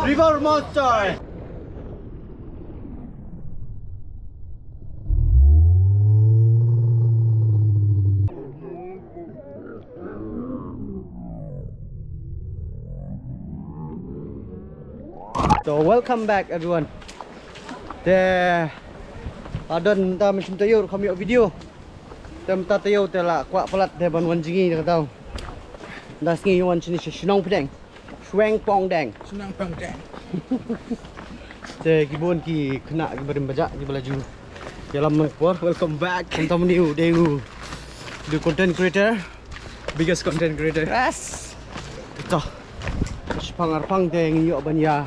River monster. So welcome back everyone. Adon ta macam tayo kami video. Ta tayo tela kwa pelat de ban wan jingi ka tau. Das ngi wan sini Shnong Pedang. Swang Pong Dang. Senang pangdang. Te kibon ki kena ki barim bajak ki belaju. Dalam por welcome back. Teman new Dewu. The content creator. Biggest content creator. Yes. Ito. Pangarpang te ngi yo ban ya.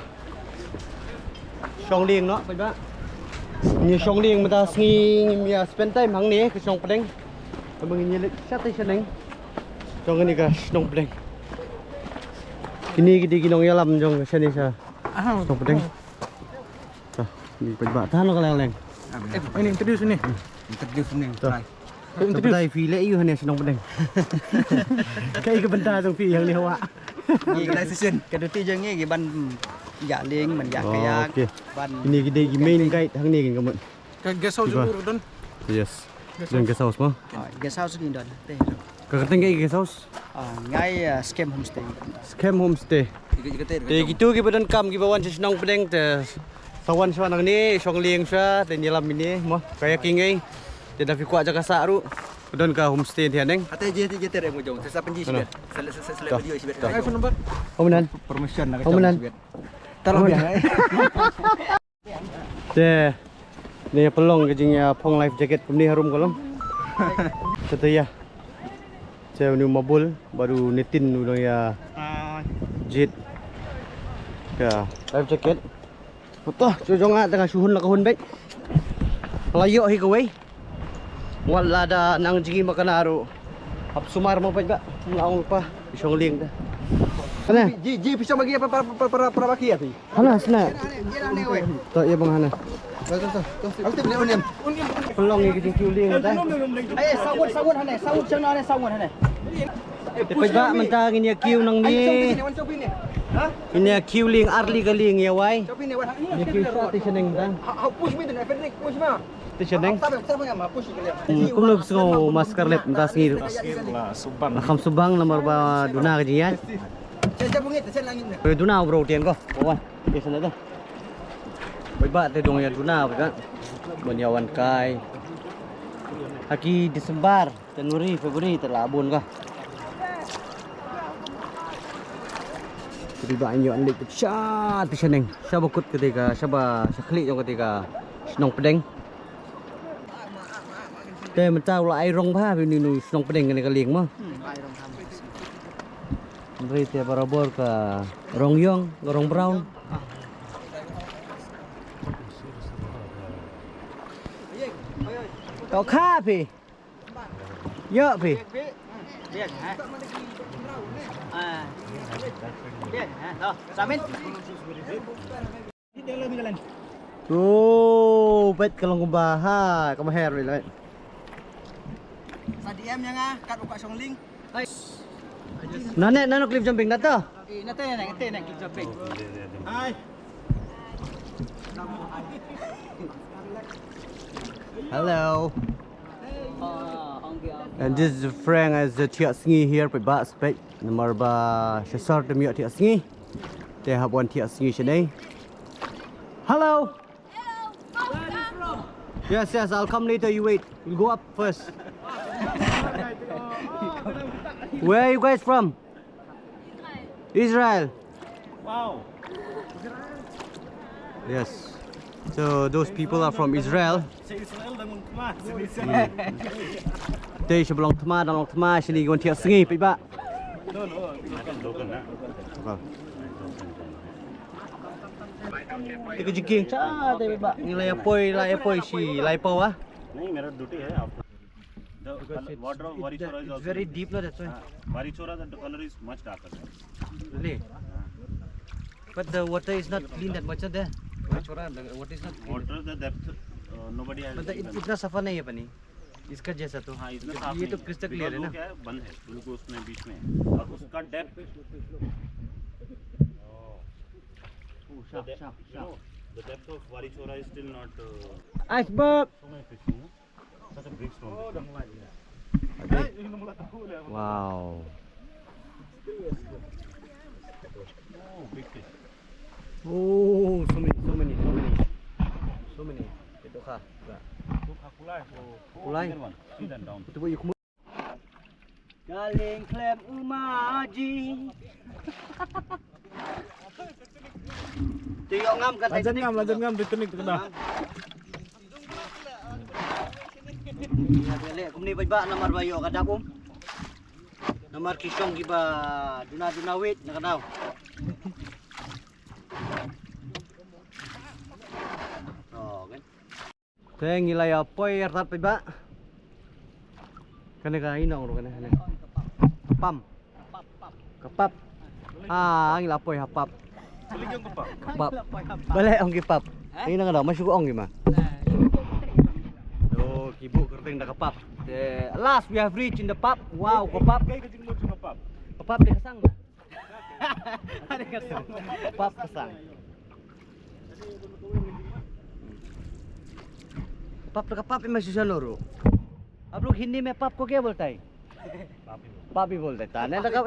Song lieng nó phải ba. Như song lieng mà ta ngi ya spend time hang ni ke Shnong Pedang. Abang ni lek sate seneng. Jong ni ka Shnong Pedang. Kini kita ginong yalam jong sini sa Shnong Pedang. Tuh, ni pajak tahan lo kaleng-kaleng. Ini introduce ni. Introduce ni. Tuh. Bentai fi le yu hane Shnong Pedang. Kai ke bentai tong fi yang ni hawa. Ni cái session. Cái đầu tiên je ngi ban dạ liên mình dạ kayak. Okey. Ban Ini kita gi main guide hang ni kan kamu. Kan guest house dulu don. Yes. Dan guest house mah. cái sao sini don. Teh. Ka keteng kai guest house. Ngay scam homestay. Scam homestay. Te gitu ki badan kam ki bawan sa Shnong Pedang te sawan sa nang ni song lieng sa te nyelam ini mo kayaking ai. Te da fi kwa ja ka sa ru. Badan ka homestay ti haneng. Ate je ter mo jong. Sa penji sibet. Selek video sibet. iPhone number. Omenan. Permission nak Omenan. Tolong ya. Te ni pelong ke jingnya pong life jacket pun ni harum kolong. Kata ya. Saya ni mabul baru netin udah ya. Jet. Ya, life jacket. Betul, jojong tengah suhun lah kahun baik. Layo hi kawai. Wala da nang jingi makanaro. Hap sumar mo pa ba? Laong pa. Isong ling dah. Hana? Ji pisau bagi apa para baki ya tu. Hana sna. Tak ya bang Hana. Aku tu beli onion. Pelong ni kijing kiuling dah. Sawut hane. Sawut chana hane sawut hane. Depois ba mentang ini kiu nang ni. Ini kiuling arli galing ya wai. Ini kiu sa ti seneng dah. Push me tu, Fredrik push me. Ti seneng. Siapa yang push ni? Kum losko masker lep entas ngir. Nakam subang nomor ba duna kajian. Saya bungit, saya langit ni. Pe duna bro tien ko. Wan. Ke sana dah. Bai ba te dong ya duna ba. Menyawan kai. Aki Desember, Januari, Februari terlabun kah? Jadi banyak alik pecah di seneng. Siapa kut ketika siapa sekali yang ketika Shnong Pedang.แต่มันเจ้าละไอรองผ้าไปนี่สนองประเด็นกันในกะเลียงมั้งบริเตบารบอร์กับรองยองกับรองบราวน์ต่อค่าพี่เยอะพี่โอ้เป็ดกำลังกุมบาฮ่ากำมาแฮร์เลย Sa DM nya nga, kat buka song link. Nane clip jumping na to. Nate na clip jumping. Hai. Hello. And this is Frank as the Tiat Sngi here by Bat Spec. Nomor ba Shasar de Miat Tiat Sngi. They have one Tiat Sngi today. Hello. Yes, I'll come later. You wait. We'll go up first. Where are you guys from? Israel. Wow. Yes. So those people are from Israel. They should belong to Ma, belong to Ma. Sini going to Sngi, Piba. Tiga jengking. Cah, tapi Piba. Ni lay apoi si lay pau ah. नहीं मेरा ड्यूटी है आपको the water of Varichora is also very deep, no? That's why. Varichora the color is much darker. Really? But the water is not clean that much there. Varichora, the water is not clean. Water the depth nobody has. But इतना सफा नहीं है पानी. इसका जैसा तो. हाँ इसमें साफ ये तो नहीं है। क्रिस्टल क्लियर है Because ना. वो क्या है बंद है बिल्कुल उसमें बीच में और उसका depth The depth, you know, the depth of Varichora is still not Iceberg. so many fish. You know? Such a big stone. Wow. Oh, big fish. Oh, so many. Ito ka. Kulay. Kulay. Bigger one. See that down. Ito ba yung Galing Clem Umaji. Tiyo ngam kan Lanjut ngam ditunik tu dah. Ya bele kumni ba namar bayo kadap Namar kisong giba duna wit nakadaw. Oh kan. Teng ilay apoy artat pa ba? Kana kain ang kana. Kapam. Kapap. Ah, ang ilapoy hapap. Tulig yung kapal. Kapap. Bale ang gipap. Ini nga daw masuko ang gima. Oh, kibu kerting dah kapap. The last we have reached in the pub. Wow, kapap. Kay kajing mo sa kapal. Kapap di kasang. Ada kasang. Kapap kasang. Kapap में महसूस हो रो आप लोग हिंदी में पाप को क्या बोलता है पापी बोलता है ताने लगा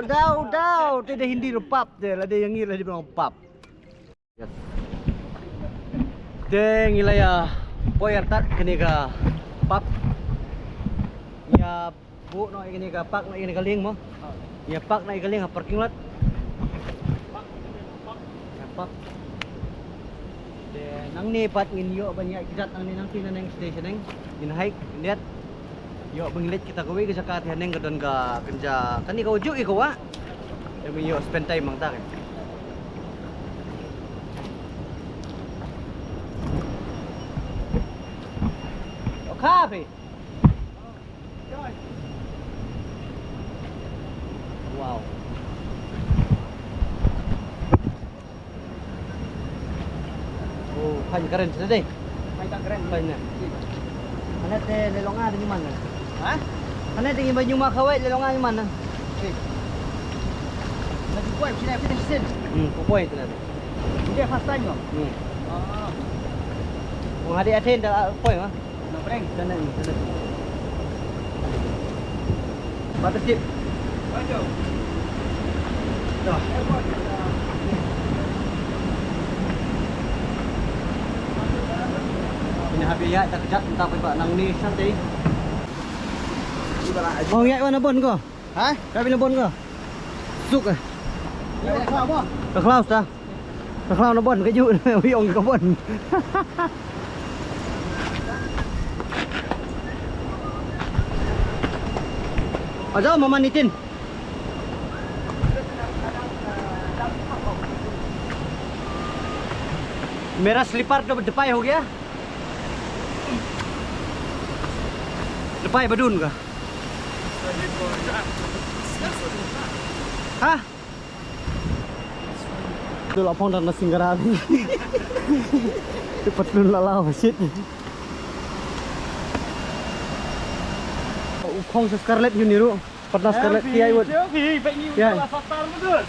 दाव ते हिंदी रो पाप दे la yang ngila di bilang pap te ngila ya poyer tat kini ka pap ya bu no ini ka pak no ini ka ling mo ya pak na ikaling ha parking lot pap nang nipat nginyo banyak kijat nang ninang tinaneng station neng in hike lihat yo bengilit kita gawe ke Jakarta neng kadon ka kenja kani ka ujuk ikaw wa demi yo spend time mang ta kan o coffee wow Pan keren sudah deh. Pan keren. Pan. Mana teh lelongan di mana? Hah? Mana teh baju makawai lelongan di mana? Lagi kuat sini apa sini? Pokoi itu nanti. Dia fast time kok. Ah. Mau hari Aten dah pokoi mah. Nak breng. Sana ni, sana. Patut sip. Ayo. Dah. Ini habis ya tak kejat entah apa nang ni santai. Mau ngai mana bon ko? Hah? Kau bila bon ko? Suk ah. Ya kau apa? Ka Klaus ta. Ka Klaus na bon ka yu wi ong ka bon. Aja mama nitin. मेरा स्लीपर तो डपाई हो गया डपाई बदून का हाँ itu lapang dan nasi garami cepat dulu lah shit ukong Scarlett Uniru pernah Scarlett Kiai wud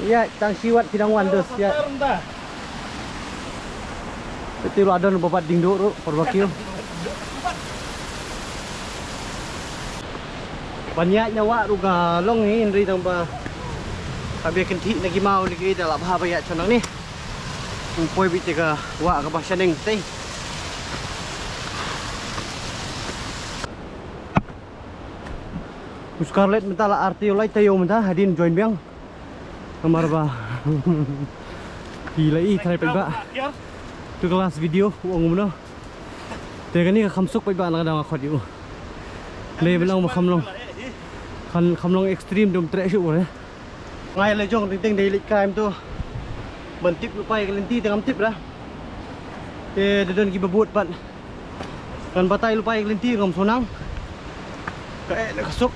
ya tang siwat tidang wandes ya itu ada babat dingdo ru barbecue banyak nyawa ru galong ni indri tambah habis kenti lagi mau lagi dalam apa ya conang ni umpoi bitika wa ka bahasa neng teh Scarlett mentala arti olay tayo menta hadin join biang kamar ba gila ih try pa tu kelas video uang mana tega ni ka khamsuk pa ba na kadang ako diu le belang khamlong extreme dom trek shu re ngai le jong ting dei lik kaim tu bentip lupai kelenti tengam tip lah te dedon ki babut pat kan batai lupai kelenti ngom sonang ka nak kasuk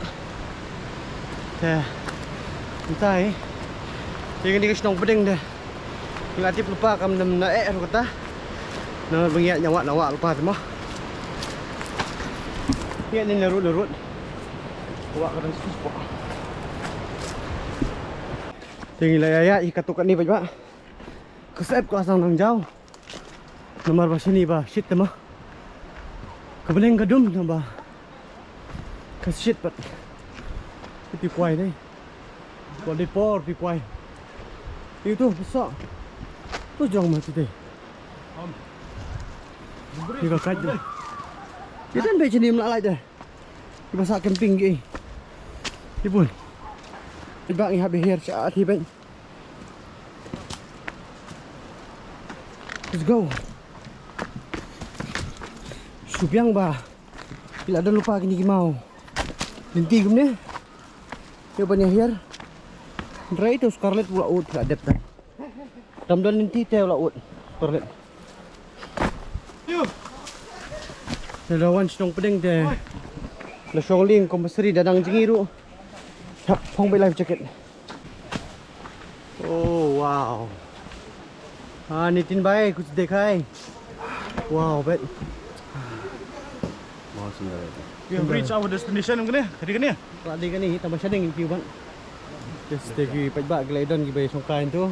te entai tega ni kasnong pedeng deh ngatip lupa kam nam na ru kata na bengiak nyawa lupa semua ya ni lerut buat kadang sus po tinggi lah ya ikatuk ni ba Kesep ko asang nang jauh. Nomor ba sini ba shit tema. Kebeling kadum namba. Kes shit pat. Pi kuai ni. Buat depor pi kuai. Itu besar. Tu jong mati deh. Tiga kaj tu. Kita ni macam ni melak deh. Di pasar camping ke. Di pun. Tiba ni habis air saat tiba. Let's go. Subiang ba. Bila ada lupa kini mau. Linti kum ni. Dia banyak air. Dry tu Scarlet pula ut tak ada tak. Dam-dam linti teh pula ut. Scarlet. Lawan senong pedeng deh. La sholing kompensari dadang jingiru. Hap phong bay life jacket. Oh wow. Ah nitin bay kuch dekhai. Wow bet. Mau sebenarnya. We have reached our destination kan ni? Tadi kan ni? Tadi kan ni tambah sedeng piu ban. Just tegi pajak gladon gi bay songkain tu.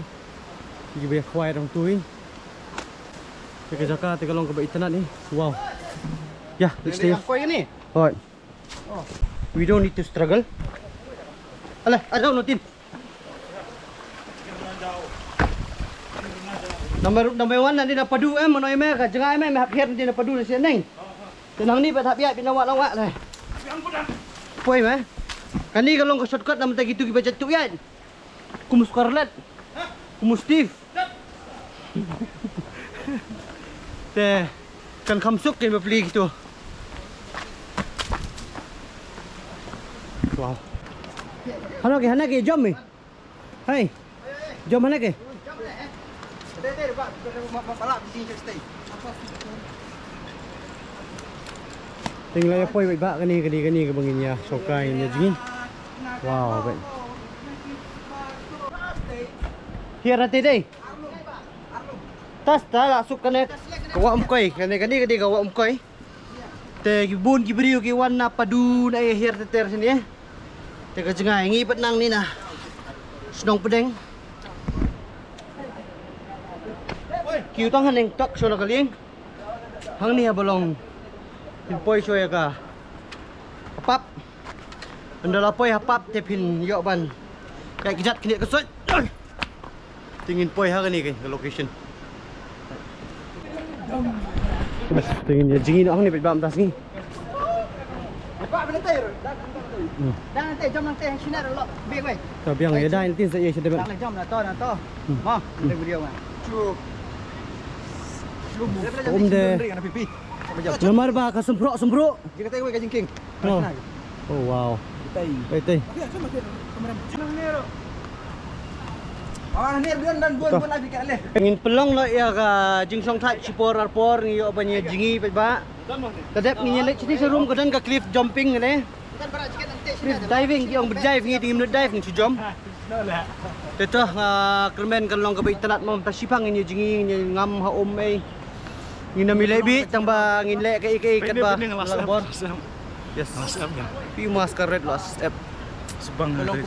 Gi bay khwai dong tuin. Ke Jakarta kalau ke bay internet ni. Wow. Ya, let's stay. Kau yang ni? Alright. We don't need to struggle. Alah, ada notin. Number one nanti nak padu mana ka jangan happy nanti nak padu di sini. Tenang ni pat happy lawak lah. Poi mah. Kan ni kalau ke shortcut nama tak gitu kita jatuh ya. Kumus Scarlet. Kumus Steve. Teh kan kamsuk kan beli gitu. Wow. Hana ke jom ni. Hai. Jom mana ke? Tinggal ya poi baik kani ke bangin ya sokai nya jing. Wow, baik. Here ate deh. Tas dah lah suk kene. Kawa umkoi, kene kawa umkoi. Te bun gibriu ki warna padu na here teter sini eh. Te ka jengai ngipat nang ni nah. Senong pedeng. Kiu tang haneng tak so na kaling. Hang ni ha balong. Poi so ya ka. Apap. Andala poi apap te pin yok ban. Kai kijat kini kesut. Tingin poi ha ni ke location. Bas tingin ya jingin ang ni pibam tas ni. Pak belantai. Dah nanti jom nanti yang sinar lo. Biar wei. Tapi yang ya dah nanti saya sudah. Dah jom nak to. Mau kita video mah. Cukup. Om deh. Lemar ba ka semprok. Jika tengok ke jengking. Oh wow. Betul. Ah ni dan bun lagi ke leh. Ingin pelong lo ya ka jingsong thai chipor arpor ni yo banya jingi pe ba. Tadap ni nyelek sini serum kadan ka cliff jumping ni. Kan berat sikit nanti Cliff diving yang berdive ni tingin dive ni jom. Tetah kermen kan long ka ba italat mo tasipang ni jingi ni ngam ha om ai. Ngin na milebi tamba ngin le ka ikat ba. Labor. Yes. Pi masker red last step. Sebang ada.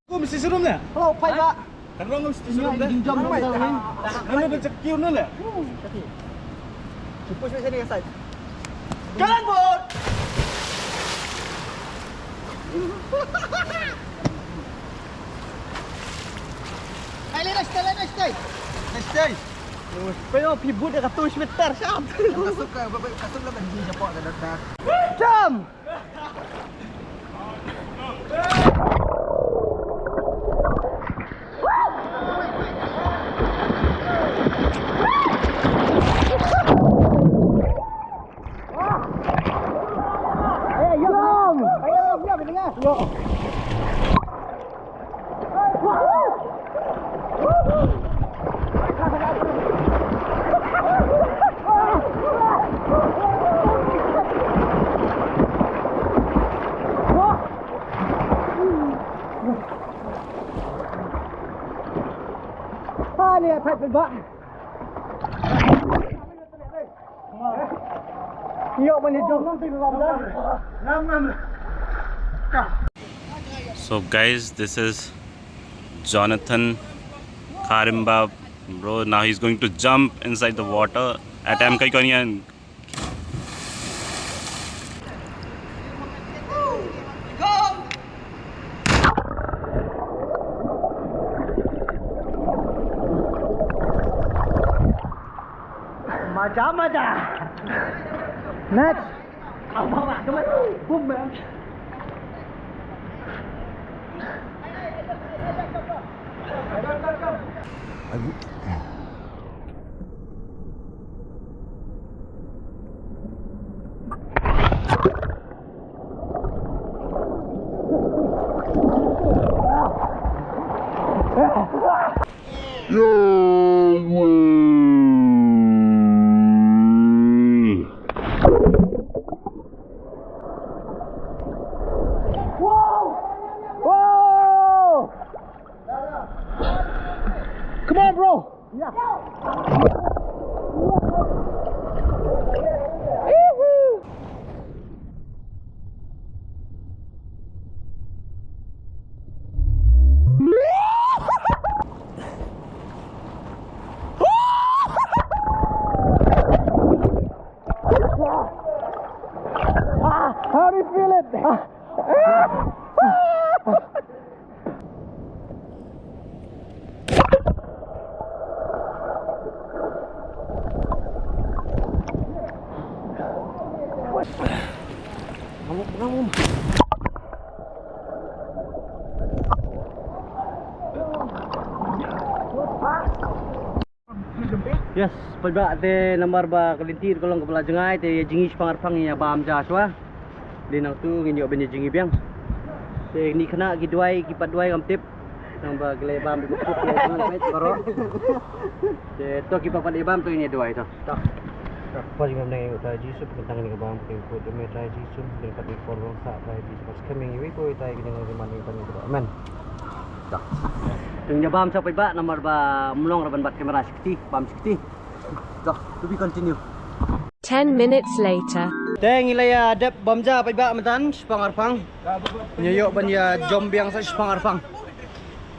Kau mesti serum ni? Oh, pai ba. Kan orang mesti serum dah. Jom dah ni. Mana ada cekiu ni lah. Push sini ke side. Jalan bot. Hai let's stay. Pero pibut dah 100 meter siap. Kasuk lah bagi jepot dah. Jam. So guys, this is Jonathan Karimba Bro, now he's going to jump inside the water. Attempt kay kanyan. Macam-macam. Next. Apa? Come on. Boom, man. Come on, bro. How do you feel it? Yes, pagba te nambar ba kalintir kolong kepala jengai te jingis pangarpang ya bam jaswa. Dinang tu nginyo ben jingi biang. Te ni kena giduai kipat duai kam tip. Nang ba gele bam dukut ya tangan pet karo. Te to kipat pat bam tu ini duai to. Tak. Apa juga nang utai jisu tentang ni bam ke ko de metai jisu den kat for wong sa bai bis pas coming wi ko utai gini nang man ni pan ni. Amen. Tak. Tung bam sampai ba nomor ba mulong raban bat kamera sikti bam sikti. Dah, to be continue. 10 minutes later. Teng ilaya dep bamja pai ba mentan pangarpang. Nyoyo ban ya jombiang sa pangarpang.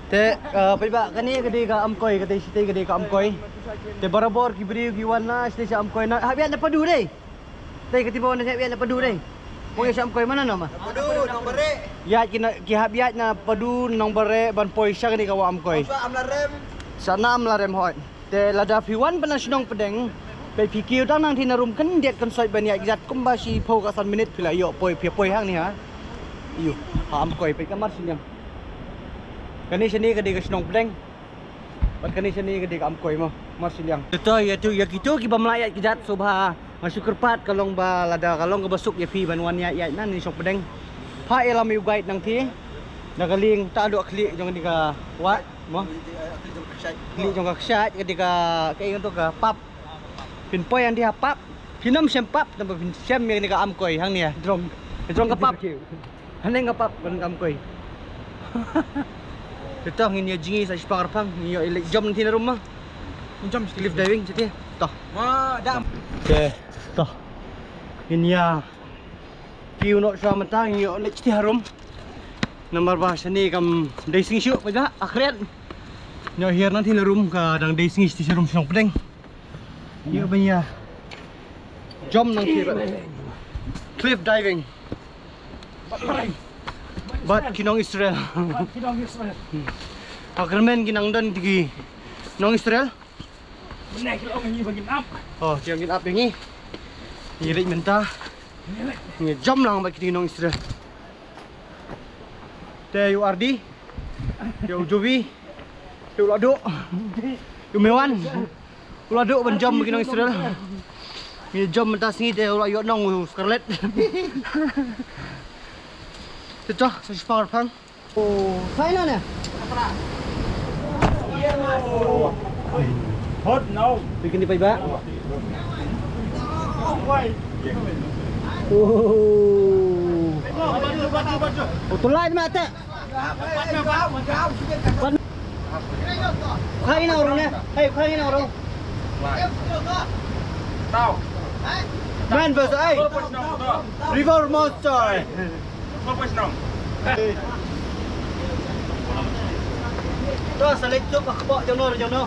Te pai ba kani gede ka amkoi kate site gede ka amkoi. Te barabor ki beri ki wana site sa amkoi na habian na padu dei. Te ketiba wana sa habian na padu dei. Poi sa amkoi mana nama? Padu nang bare. Ya ki habiat na padu nang bare ban poi sa gede ka wa amkoi. Sa amlarem. Sana amlarem hot. Te lada fiwan panasnong pedeng. Pe fikir tang nang thinarum kan det kan soi ban ya jat kumba si pho ka san minute phila yo poi phia poi hang ni ha. Iyo, ha am koi pe kamar sinyang. Kani sini gede ka snong pedeng. Ban kani sini gede ka am koi mo mar sinyang. Ito ya tu ya gitu ki bamlayat ki jat subha. Masuk kerpat kalong ba lada kalong ka basuk ya fi ban wan ya nan ni snong pedeng. Pha elam yu guide nang thi. Nagaling ta adu kli jong ni ka wa mo. Kli jong ka ksat ketika kay untuk ka pap. Pinpoy yang dia pap, pinam sempap, tambah pinsem yang nika amkoi hang nia, drong ka pap, haneng ka pap ban amkoi. Ito ngin jingi sa pangarpang, niyo ilek jom nanti na rumah, jom cliff diving jadi, toh. Dam. Okay, toh. Ini ya, view nok sama tang niyo ilek jadi harum. Nomor bahasa ni kam daising syuk pada akhirat. Niyo hier nanti na rum ka dang daising di rum sinong pedeng. Iya banyak jom nang kira cliff diving bat kinong Israel akramen kinang dan tigi nong Israel Menek lo ngi bagin up. oh jangan up ini irit mentah ngi jom lang bat kinong Israel te yu ardi yu jovi yu lado yu mewan ulah duk benjam begini nang Israel. Ni jam mentas ni dia ulah yok nong Scarlet. Itu sa pangarpang. Oh, sana na. Hot now. Bikin di pa iba. Oh, tulay na mata. Kain na orang na. Hey, kain na orang. Tao. Man versus A. River Monster. Fokus nong. Tu salit tu pak kebak jono jono.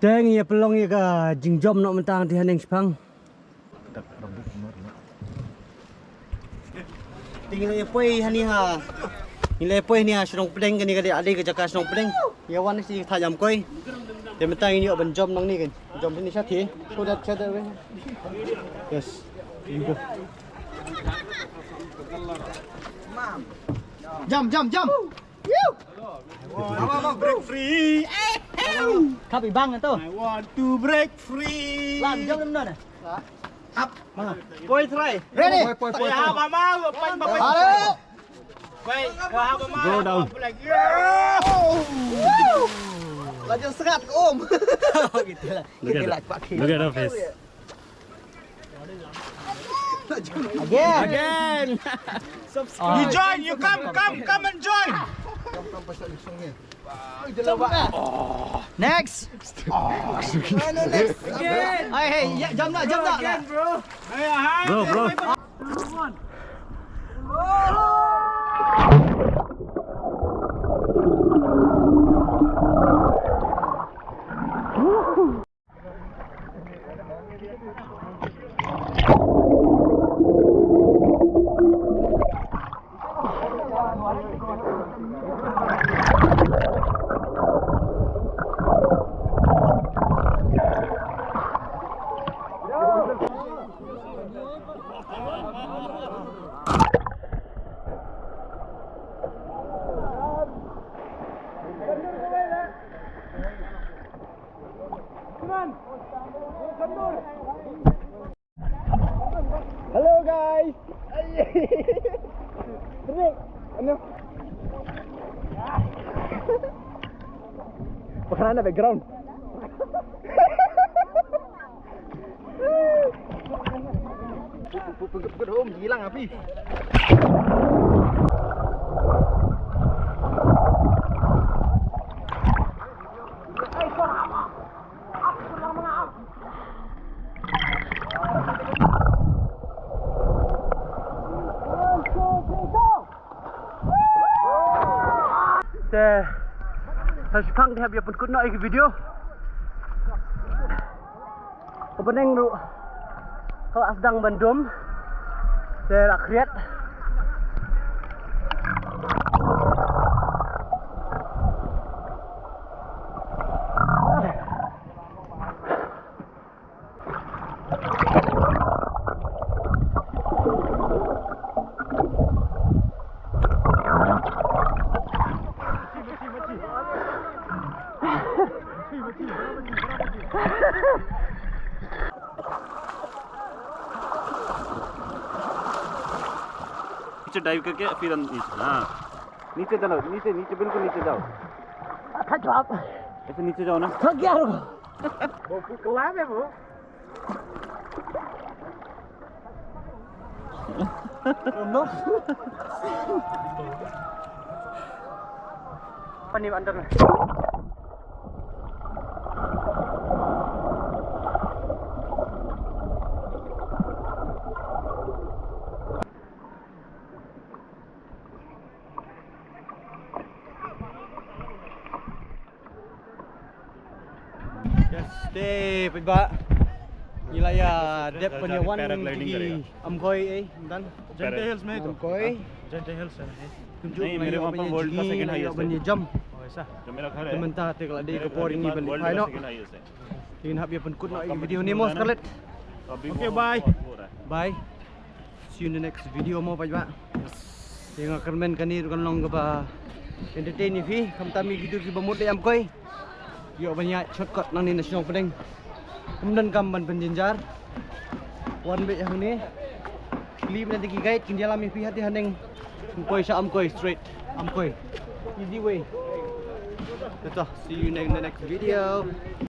Teng ya pelong ya ka jingjom nak mentang di haneng sepang. Tinggal ya poi hani ha. Nilai poi ni ha serong pedeng kani kadi ade ke jaka serong pedeng. Ya wan si thajam koi. Dia mentang ini ben jom nang ni kan. Jom sini sati. So that we. Yes. You go. Jam. Break free. Kap ibang tu. I want to break free. Lan jom mana? Up. Mana? Boy try. Ready? Boy. Ya, mama, pan bapak. Halo. Baik, mama. Go down. Laju serat om. Gitulah. Gitulah pakai. Look at her face. Again. You join, you come and join. Next. Hey, jam tak. Bro. Hello guys. Break. Ano? Bakalan na background. Pagod home, hilang api. Saya sepang dia biar pun kena lagi video. Kepeneng tu kalau sedang bandum, saya nak create. नीचे डाइव करके फिर नीचे, हाँ नीचे चलो, नीचे बिल्कुल नीचे जाओ। ऐसे नीचे जाओ ना। थक गया रुको। Kelam ya, Bu? Apa nih under? Stay, Pak. Gila ya, dep punya one di Amkoy dan Jante Hills में तो Amkoy. Jante Hills है Tunjuk नहीं मेरे वहाँ पर वर्ल्ड का सेकंड हाईएस्ट punya है jam. ऐसा जो मेरा घर है Sementara te kalau dia ke por ini balik world pai का no. सेकंड हाईएस्ट है Tingin hab ya pun kut no video ni mo Scarlett. Okay, bye. Bye. See you in the next video mo Pak. Tengok kermen kani kan long ba entertain ni fi kam tami video ki bamut de Amkoy. Yo banyak shortcut nang ni nasional pedeng. Kemudian kamban penjenjar. One way yang ni. Kili nanti ki guide kin jalan mi fi hati haneng. Amkoy sa Amkoy straight. Amkoy. Easy way. That's all. See you in the next video.